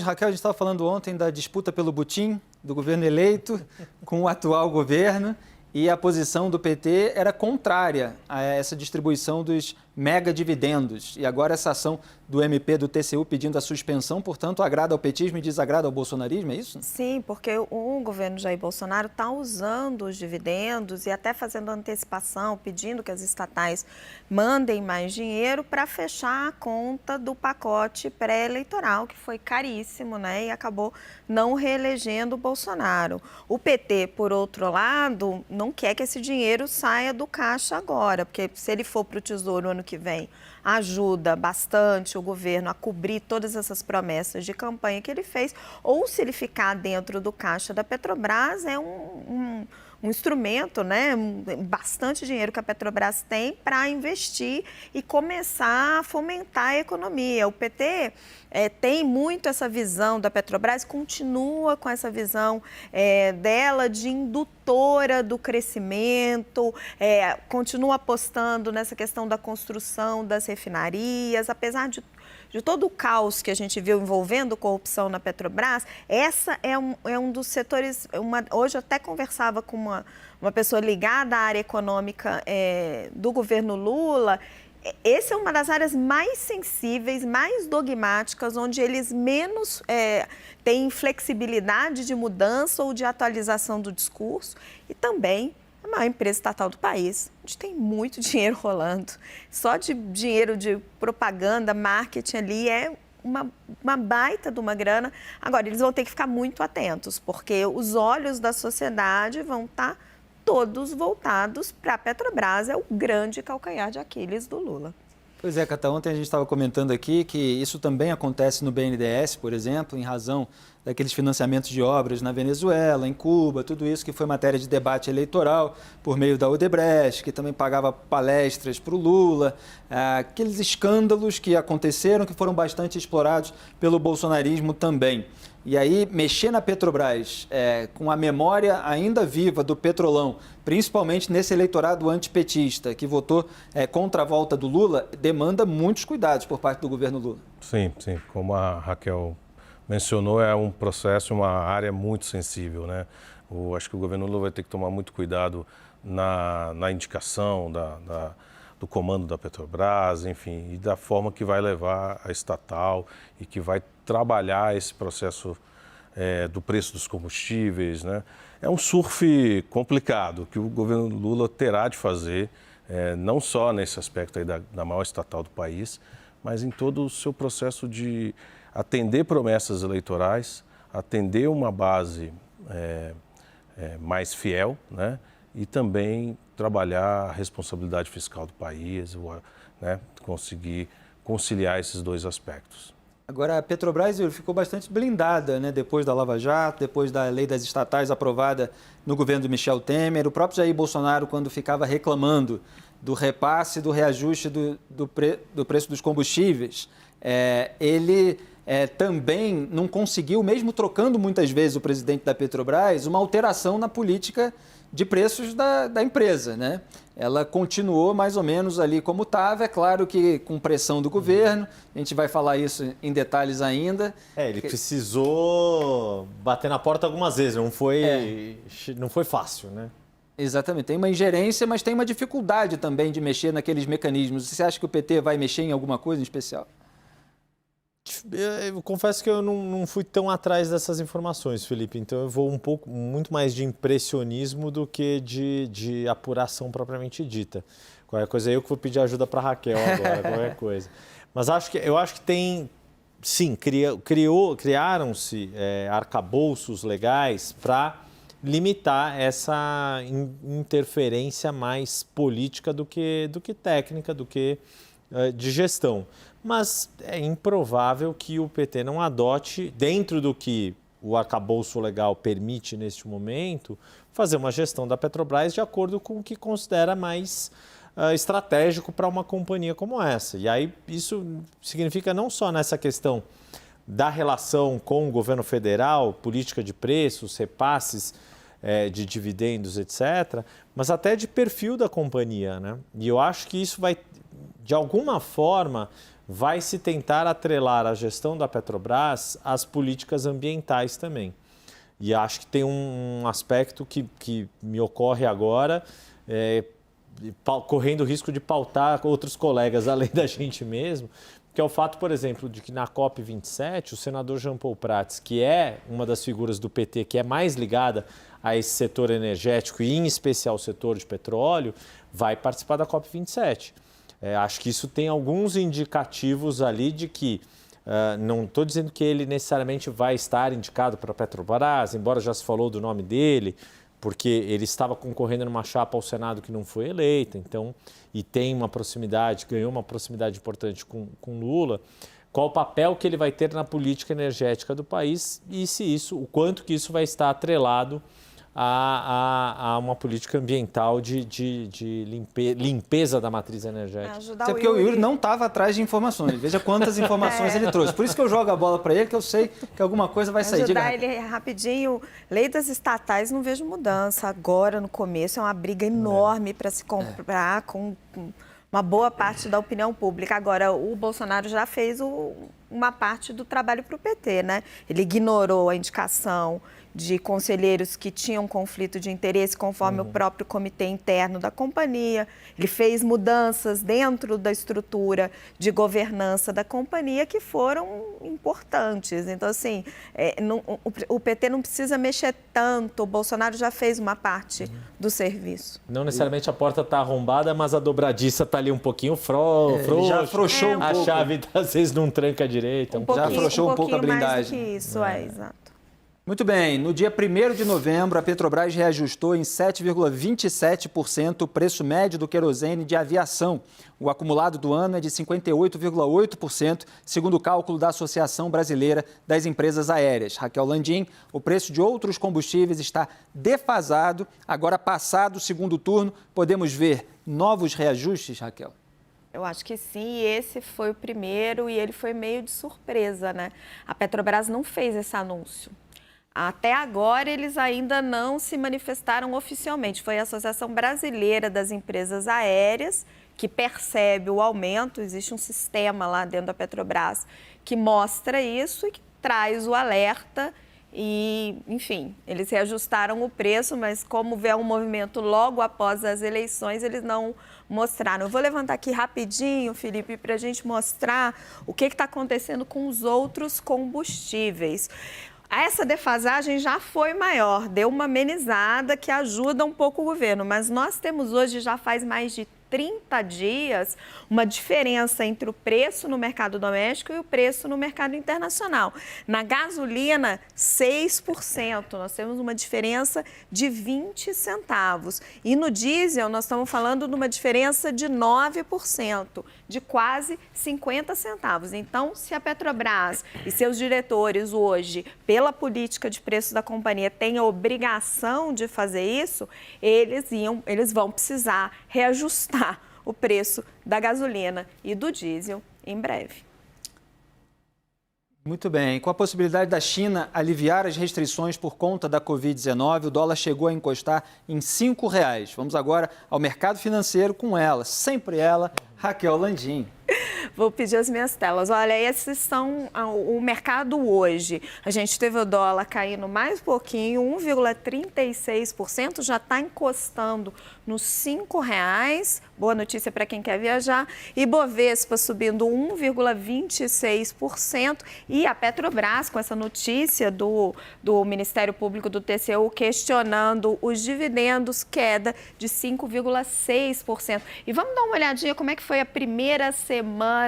Raquel, a gente estava falando ontem da disputa pelo butim do governo eleito com o atual governo e a posição do PT era contrária a essa distribuição dos mega dividendos. E agora essa ação do MP do TCU pedindo a suspensão, portanto, agrada ao petismo e desagrada ao bolsonarismo, é isso? Sim, porque o governo Jair Bolsonaro está usando os dividendos e até fazendo antecipação, pedindo que as estatais mandem mais dinheiro para fechar a conta do pacote pré-eleitoral, que foi caríssimo, né? E acabou não reelegendo o Bolsonaro. O PT, por outro lado, não quer que esse dinheiro saia do caixa agora, porque se ele for para o Tesouro ano que vem, ajuda bastante o governo a cobrir todas essas promessas de campanha que ele fez, ou se ele ficar dentro do caixa da Petrobras, é um instrumento, né, bastante dinheiro que a Petrobras tem para investir e começar a fomentar a economia. O PT tem muito essa visão da Petrobras, continua com essa visão dela de indutora do crescimento, continua apostando nessa questão da construção das refinarias, apesar de todo o caos que a gente viu envolvendo corrupção na Petrobras, essa é um dos setores. Hoje eu até conversava com uma pessoa ligada à área econômica do governo Lula. Essa é uma das áreas mais sensíveis, mais dogmáticas, onde eles menos têm flexibilidade de mudança ou de atualização do discurso e também a maior empresa estatal do país. A gente tem muito dinheiro rolando. Só de dinheiro de propaganda, marketing ali é uma baita de uma grana. Agora, eles vão ter que ficar muito atentos, porque os olhos da sociedade vão estar todos voltados para a Petrobras. É o grande calcanhar de Aquiles do Lula. Pois é, Cata, ontem a gente estava comentando aqui que isso também acontece no BNDES, por exemplo, em razão daqueles financiamentos de obras na Venezuela, em Cuba, tudo isso que foi matéria de debate eleitoral por meio da Odebrecht, que também pagava palestras para o Lula, aqueles escândalos que aconteceram, que foram bastante explorados pelo bolsonarismo também. E aí, mexer na Petrobras, com a memória ainda viva do Petrolão, principalmente nesse eleitorado antipetista que votou contra a volta do Lula, demanda muitos cuidados por parte do governo Lula. Sim, sim. Como a Raquel mencionou, é um processo, uma área muito sensível, né? Acho que o governo Lula vai ter que tomar muito cuidado na indicação do comando da Petrobras, enfim, e da forma que vai levar a estatal e que vai trabalhar esse processo do preço dos combustíveis, né? É um surf complicado que o governo Lula terá de fazer, não só nesse aspecto aí da maior estatal do país, mas em todo o seu processo de atender promessas eleitorais, atender uma base mais fiel, né? E também trabalhar a responsabilidade fiscal do país, né? Conseguir conciliar esses dois aspectos. Agora, a Petrobras ficou bastante blindada, né? Depois da Lava Jato, depois da lei das estatais aprovada no governo do Michel Temer. O próprio Jair Bolsonaro, quando ficava reclamando do repasse, do reajuste do preço dos combustíveis, ele também não conseguiu, mesmo trocando muitas vezes o presidente da Petrobras, uma alteração na política de preços da empresa, né? Ela continuou mais ou menos ali como estava, é claro que com pressão do governo, a gente vai falar isso em detalhes ainda. Ele precisou bater na porta algumas vezes, não foi fácil, né? Exatamente, tem uma ingerência, mas tem uma dificuldade também de mexer naqueles mecanismos. Você acha que o PT vai mexer em alguma coisa em especial? Eu confesso que eu não fui tão atrás dessas informações, Felipe, então eu vou muito mais de impressionismo do que de apuração propriamente dita. Qualquer coisa, eu que vou pedir ajuda para a Raquel agora, qualquer coisa. Mas eu acho que tem, sim, criaram-se arcabouços legais para limitar essa interferência mais política do que técnica, do que de gestão. Mas é improvável que o PT não adote, dentro do que o arcabouço legal permite neste momento, fazer uma gestão da Petrobras de acordo com o que considera mais estratégico para uma companhia como essa. E aí isso significa não só nessa questão da relação com o governo federal, política de preços, repasses de dividendos, etc., mas até de perfil da companhia, né? E eu acho que isso vai, de alguma forma, vai se tentar atrelar a gestão da Petrobras às políticas ambientais também. E acho que tem um aspecto que me ocorre agora, correndo o risco de pautar outros colegas além da gente mesmo, que é o fato, por exemplo, de que na COP27, o senador Jean Paul Prats, que é uma das figuras do PT que é mais ligada a esse setor energético e, em especial, o setor de petróleo, vai participar da COP27. Acho que isso tem alguns indicativos ali de que, não estou dizendo que ele necessariamente vai estar indicado para a Petrobras, embora já se falou do nome dele, porque ele estava concorrendo numa chapa ao Senado que não foi eleita, então, e tem uma proximidade, ganhou uma proximidade importante com Lula. Qual o papel que ele vai ter na política energética do país e o quanto que isso vai estar atrelado a uma política ambiental de limpeza da matriz energética. Isso é porque o Yuri não estava atrás de informações. Veja quantas informações ele trouxe. Por isso que eu jogo a bola para ele, que eu sei que alguma coisa vai sair. Ajudar ele rapidinho. Lei das estatais, não vejo mudança. Agora, no começo, é uma briga enorme para se comprar com uma boa parte da opinião pública. Agora, o Bolsonaro já fez uma parte do trabalho para o PT, né? Ele ignorou a indicação de conselheiros que tinham conflito de interesse conforme o próprio comitê interno da companhia. Ele fez mudanças dentro da estrutura de governança da companhia que foram importantes. Então, assim, o PT não precisa mexer tanto. O Bolsonaro já fez uma parte do serviço. Não necessariamente a porta está arrombada, mas a dobradiça está ali um pouquinho frouxa. Já afrouxou um pouco. A chave, às vezes, não tranca direito. Já afrouxou um pouco a blindagem. Mais do que isso, exato. Muito bem, no dia 1º de novembro, a Petrobras reajustou em 7,27% o preço médio do querosene de aviação. O acumulado do ano é de 58,8%, segundo o cálculo da Associação Brasileira das Empresas Aéreas. Raquel Landim, o preço de outros combustíveis está defasado. Agora, passado o segundo turno, podemos ver novos reajustes, Raquel? Eu acho que sim, e esse foi o primeiro e ele foi meio de surpresa, né? A Petrobras não fez esse anúncio. Até agora, eles ainda não se manifestaram oficialmente. Foi a Associação Brasileira das Empresas Aéreas que percebe o aumento. Existe um sistema lá dentro da Petrobras que mostra isso e que traz o alerta. E, enfim, eles reajustaram o preço, mas como vê um movimento logo após as eleições, eles não mostraram. Eu vou levantar aqui rapidinho, Felipe, para a gente mostrar o que está acontecendo com os outros combustíveis. Essa defasagem já foi maior, deu uma amenizada que ajuda um pouco o governo, mas nós temos hoje, já faz mais de 30 dias, uma diferença entre o preço no mercado doméstico e o preço no mercado internacional. Na gasolina, 6%, nós temos uma diferença de 20 centavos. E no diesel, nós estamos falando de uma diferença de 9%, de quase 50 centavos. Então, se a Petrobras e seus diretores hoje, pela política de preço da companhia, têm a obrigação de fazer isso, eles vão precisar reajustar o preço da gasolina e do diesel em breve. Muito bem. Com a possibilidade da China aliviar as restrições por conta da Covid-19, o dólar chegou a encostar em R$ 5,00. Vamos agora ao mercado financeiro com ela, sempre ela, Raquel Landim. Vou pedir as minhas telas. Olha, esses são o mercado hoje. A gente teve o dólar caindo mais um pouquinho, 1,36%, já está encostando nos R$ 5,00. Boa notícia para quem quer viajar. E Bovespa subindo 1,26%. E a Petrobras, com essa notícia do Ministério Público do TCU questionando os dividendos, queda de 5,6%. E vamos dar uma olhadinha como é que foi a primeira semana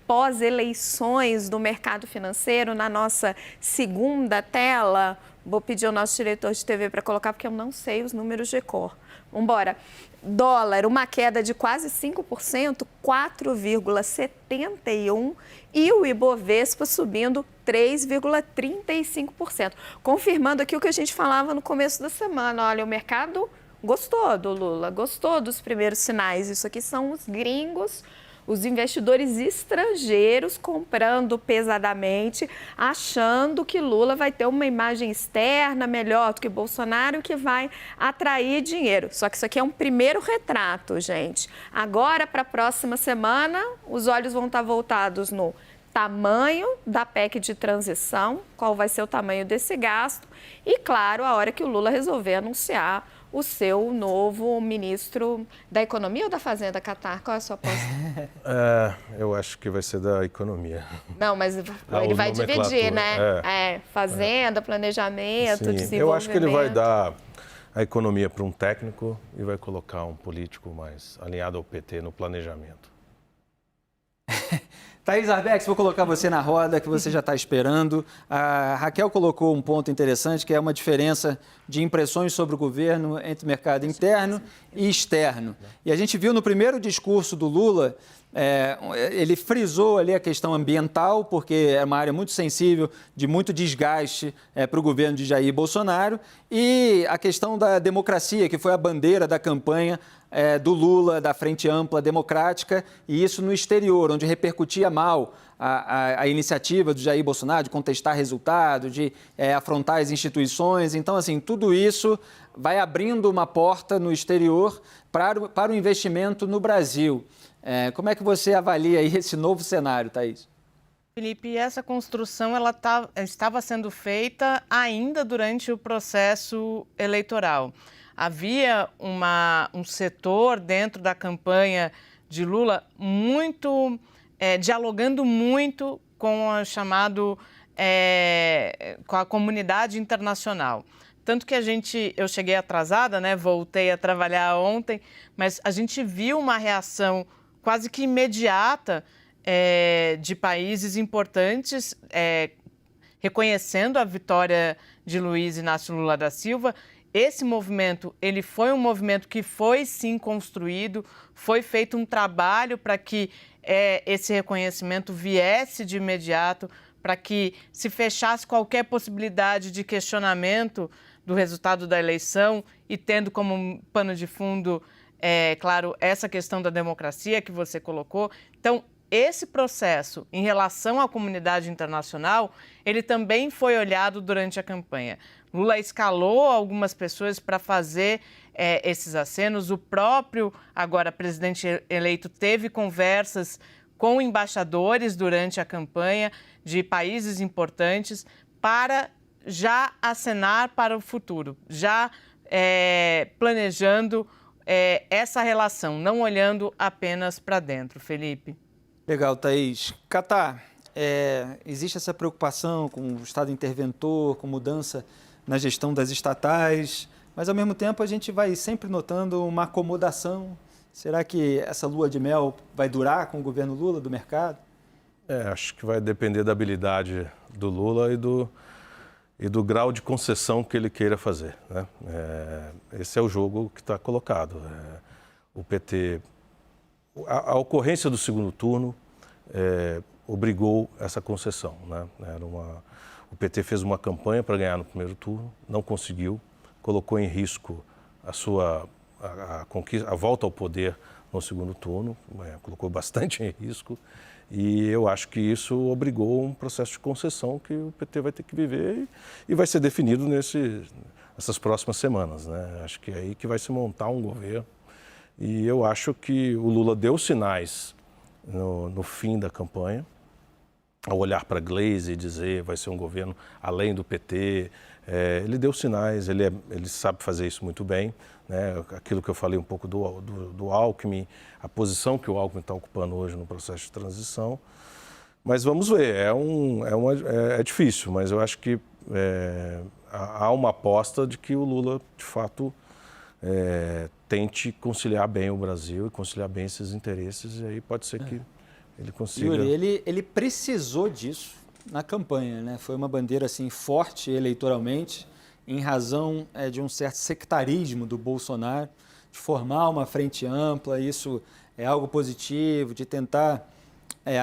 pós-eleições do mercado financeiro na nossa segunda tela. Vou pedir ao nosso diretor de TV para colocar, porque eu não sei os números de cor. Vamos embora. Dólar, uma queda de quase 5%, 4,71%. E o Ibovespa subindo 3,35%. Confirmando aqui o que a gente falava no começo da semana. Olha, o mercado gostou do Lula, gostou dos primeiros sinais. Isso aqui são os gringos os investidores estrangeiros comprando pesadamente, achando que Lula vai ter uma imagem externa melhor do que Bolsonaro, que vai atrair dinheiro. Só que isso aqui é um primeiro retrato, gente. Agora, para a próxima semana, os olhos vão estar voltados no tamanho da PEC de transição, qual vai ser o tamanho desse gasto e, claro, a hora que o Lula resolver anunciar o seu novo ministro da Economia ou da Fazenda, Catar? Qual é a sua aposta? Eu acho que vai ser da Economia. Não, mas ele vai dividir, né? Fazenda, planejamento, desenvolvimento. Eu acho que ele vai dar a economia para um técnico e vai colocar um político mais alinhado ao PT no planejamento. Thaís Arbex, vou colocar você na roda, que você já está esperando. A Raquel colocou um ponto interessante, que é uma diferença de impressões sobre o governo entre mercado interno e externo. E a gente viu no primeiro discurso do Lula, ele frisou ali a questão ambiental, porque é uma área muito sensível, de muito desgaste para o governo de Jair Bolsonaro, e a questão da democracia, que foi a bandeira da campanha do Lula, da Frente Ampla Democrática, e isso no exterior, onde repercutia mal a iniciativa do Jair Bolsonaro de contestar resultados, de afrontar as instituições. Então, assim, tudo isso vai abrindo uma porta no exterior para o investimento no Brasil. Como é que você avalia aí esse novo cenário, Thaís? Felipe, essa construção estava sendo feita ainda durante o processo eleitoral. Havia um setor dentro da campanha de Lula dialogando muito com com a comunidade internacional. Tanto que eu cheguei atrasada, né? Voltei a trabalhar ontem, mas a gente viu uma reação quase que imediata de países importantes reconhecendo a vitória de Luiz Inácio Lula da Silva. Esse movimento, ele foi um movimento que foi sim construído, foi feito um trabalho para que esse reconhecimento viesse de imediato, para que se fechasse qualquer possibilidade de questionamento do resultado da eleição e tendo como pano de fundo, claro, essa questão da democracia que você colocou. Então, esse processo em relação à comunidade internacional, ele também foi olhado durante a campanha. Lula escalou algumas pessoas para fazer esses acenos. O próprio, agora, presidente eleito teve conversas com embaixadores durante a campanha de países importantes para já acenar para o futuro, já planejando essa relação, não olhando apenas para dentro. Felipe. Legal, Thaís. Catar, existe essa preocupação com o Estado interventor, com mudança na gestão das estatais, mas ao mesmo tempo a gente vai sempre notando uma acomodação. Será que essa lua de mel vai durar com o governo Lula do mercado? Acho que vai depender da habilidade do Lula e do grau de concessão que ele queira fazer, né? Esse é o jogo que está colocado. O PT, a ocorrência do segundo turno obrigou essa concessão, né? O PT fez uma campanha para ganhar no primeiro turno, não conseguiu, colocou em risco a volta ao poder no segundo turno, colocou bastante em risco, e eu acho que isso obrigou um processo de concessão que o PT vai ter que viver e vai ser definido nessas próximas semanas, né? Acho que é aí que vai se montar um governo, e eu acho que o Lula deu sinais no fim da campanha, ao olhar para Gleisi e dizer vai ser um governo além do PT, ele deu sinais, ele sabe fazer isso muito bem, né? Aquilo que eu falei um pouco do Alckmin, a posição que o Alckmin está ocupando hoje no processo de transição, mas vamos ver, é difícil, mas eu acho que há uma aposta de que o Lula, de fato, tente conciliar bem o Brasil e conciliar bem esses interesses, e aí pode ser que ele consiga... Yuri, ele precisou disso na campanha, né? Foi uma bandeira assim, forte eleitoralmente, em razão de um certo sectarismo do Bolsonaro, de formar uma frente ampla. Isso é algo positivo, de tentar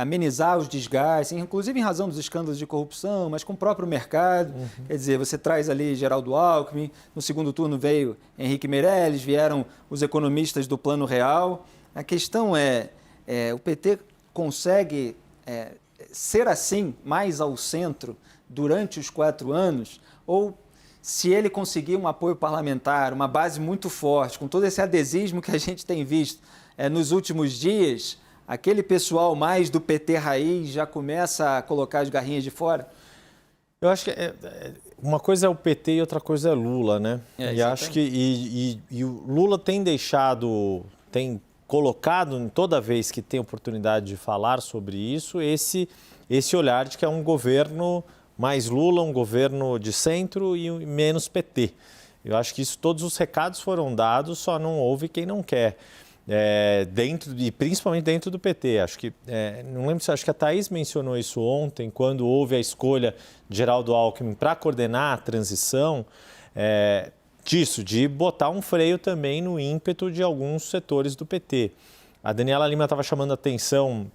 amenizar os desgastes, inclusive em razão dos escândalos de corrupção, mas com o próprio mercado. Quer dizer, você traz ali Geraldo Alckmin, no segundo turno veio Henrique Meirelles, vieram os economistas do Plano Real. A questão O PT consegue ser assim, mais ao centro, durante os 4 anos? Ou se ele conseguir um apoio parlamentar, uma base muito forte, com todo esse adesismo que a gente tem visto nos últimos dias, aquele pessoal mais do PT raiz já começa a colocar as garrinhas de fora? Eu acho que uma coisa é o PT e outra coisa é Lula, né? E acho que o Lula tem colocado, toda vez que tem oportunidade de falar sobre isso, esse olhar de que é um governo mais Lula, um governo de centro e menos PT. Eu acho que todos os recados foram dados, só não houve quem não quer. Principalmente dentro do PT. Não lembro se acho que a Thaís mencionou isso ontem, quando houve a escolha de Geraldo Alckmin para coordenar a transição, de botar um freio também no ímpeto de alguns setores do PT. A Daniela Lima estava chamando a atenção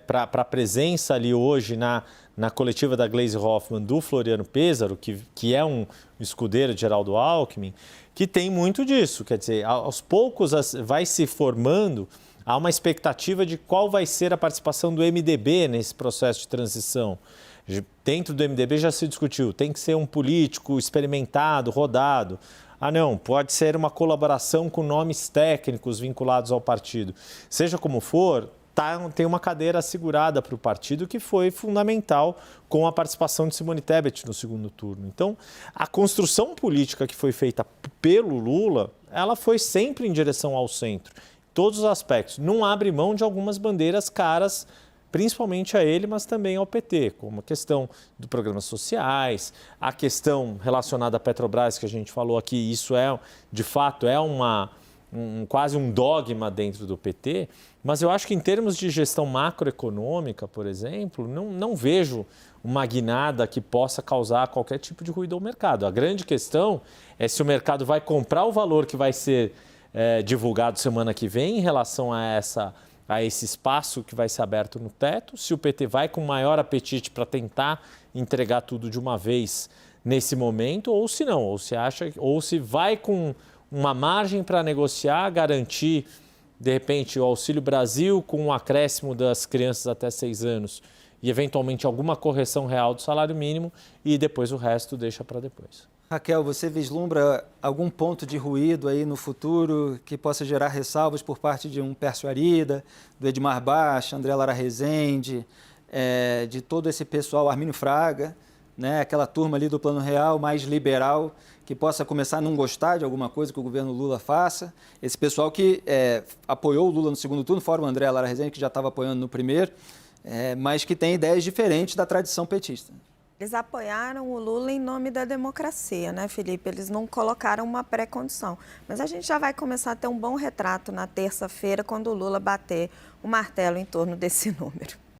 para a presença ali hoje na coletiva da Gleisi Hoffmann do Floriano Pêssaro, que é um escudeiro de Geraldo Alckmin, que tem muito disso. Quer dizer, aos poucos vai se formando, há uma expectativa de qual vai ser a participação do MDB nesse processo de transição. Dentro do MDB já se discutiu, tem que ser um político experimentado, rodado. Não, pode ser uma colaboração com nomes técnicos vinculados ao partido. Seja como for, tem uma cadeira assegurada para o partido, que foi fundamental com a participação de Simone Tebet no segundo turno. Então, a construção política que foi feita pelo Lula, ela foi sempre em direção ao centro, em todos os aspectos. Não abre mão de algumas bandeiras caras, principalmente a ele, mas também ao PT, como a questão dos programas sociais, a questão relacionada à Petrobras, que a gente falou aqui, isso de fato, quase um dogma dentro do PT, mas eu acho que em termos de gestão macroeconômica, por exemplo, não vejo uma guinada que possa causar qualquer tipo de ruído ao mercado. A grande questão é se o mercado vai comprar o valor que vai ser divulgado semana que vem em relação a esse espaço que vai ser aberto no teto, se o PT vai com maior apetite para tentar entregar tudo de uma vez nesse momento, ou se não, ou se vai com uma margem para negociar, garantir, de repente, o Auxílio Brasil com um acréscimo das crianças até 6 anos e, eventualmente, alguma correção real do salário mínimo e depois o resto deixa para depois. Raquel, você vislumbra algum ponto de ruído aí no futuro que possa gerar ressalvas por parte de um Pércio Arida, do Edmar Baixa, André Lara Rezende, de todo esse pessoal, Armínio Fraga, né, aquela turma ali do Plano Real mais liberal, que possa começar a não gostar de alguma coisa que o governo Lula faça? Esse pessoal que apoiou o Lula no segundo turno, fora o André Lara Rezende, que já estava apoiando no primeiro, mas que tem ideias diferentes da tradição petista. Eles apoiaram o Lula em nome da democracia, né, Felipe? Eles não colocaram uma pré-condição. Mas a gente já vai começar a ter um bom retrato na terça-feira, quando o Lula bater o martelo em torno desse número.